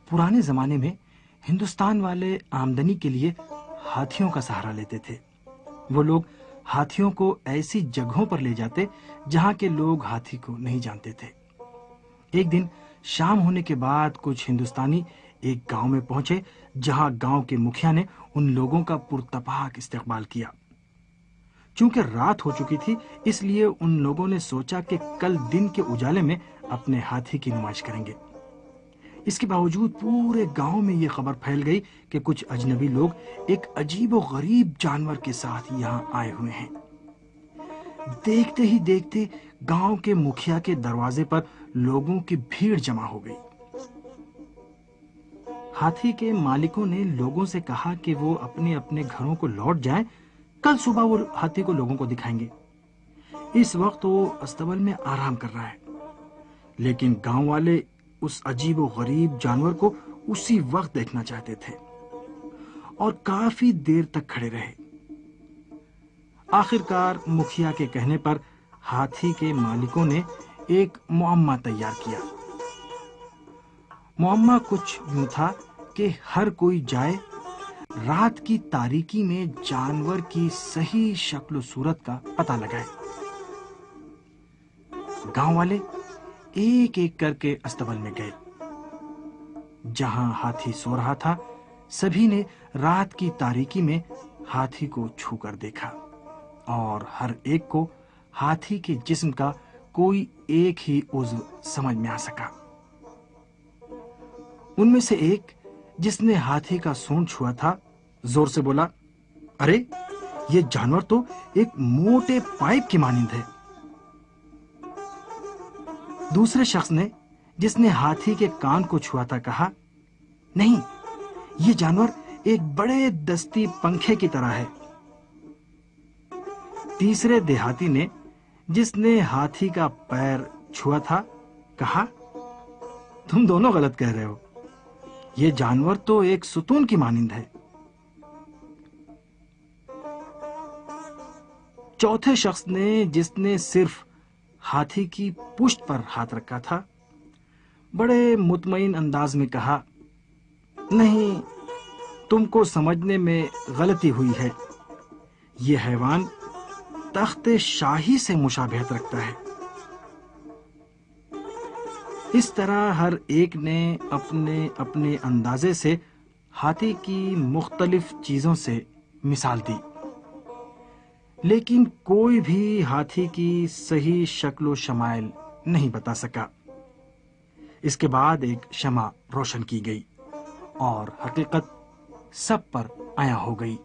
पुराने जमाने में हिंदुस्तान वाले आमदनी के लिए हाथियों का सहारा लेते थे। वो लोग हाथियों को ऐसी जगहों पर ले जाते जहां के लोग हाथी को नहीं जानते थे। एक दिन शाम होने के बाद कुछ हिंदुस्तानी एक गांव में पहुंचे जहां गांव के मुखिया ने उन लोगों का पुरतपाक इस्तकबाल किया। चूंकि रात हो चुकी थी, इसलिए उन लोगों ने सोचा कि कल दिन के उजाले में अपने हाथी की नुमाइश करेंगे। इसके बावजूद पूरे गांव में यह खबर फैल गई कि कुछ अजनबी लोग एक अजीब और गरीब जानवर के साथ यहां आए हुए हैं। देखते ही देखते गांव के मुखिया के दरवाजे पर लोगों की भीड़ जमा हो गई। हाथी के मालिकों ने लोगों से कहा कि वो अपने अपने घरों को लौट जाएं, कल सुबह वो हाथी को लोगों को दिखाएंगे। इस वक्त वो अस्तबल में आराम कर रहा है। लेकिन गांव वाले उस अजीब और गरीब जानवर को उसी वक्त देखना चाहते थे और काफी देर तक खड़े रहे। आखिरकार मुखिया के कहने पर हाथी के मालिकों ने एक मुअम्मा तैयार किया। मुअम्मा कुछ यूं था कि हर कोई जाए, रात की तारीकी में जानवर की सही शक्ल सूरत का पता लगाए। गांव वाले एक एक करके अस्तबल में गए। जहां हाथी सो रहा था, सभी ने रात की तारीकी में हाथी को छूकर देखा और हर एक को हाथी के जिस्म का कोई एक ही उज़्व समझ में आ सका। उनमें से एक, जिसने हाथी का सूंड छुआ था, जोर से बोला, अरे ये जानवर तो एक मोटे पाइप की मानिंद है। दूसरे शख्स ने, जिसने हाथी के कान को छुआ था, कहा, नहीं, ये जानवर एक बड़े दस्ती पंखे की तरह है। तीसरे देहाती ने, जिसने हाथी का पैर छुआ था, कहा, तुम दोनों गलत कह रहे हो, ये जानवर तो एक सुतून की मानिंद है। चौथे शख्स ने, जिसने सिर्फ हाथी की पुश्त पर हाथ रखा था, बड़े मुतमईन अंदाज में कहा, नहीं, तुमको समझने में गलती हुई है। यह हैवान तख्ते शाही से मुशाबहत रखता है। इस तरह हर एक ने अपने अपने अंदाजे से हाथी की मुख्तलिफ चीजों से मिसाल दी, लेकिन कोई भी हाथी की सही शक्ल शमाइल नहीं बता सका। इसके बाद एक शमा रोशन की गई और हकीकत सब पर आया हो गई।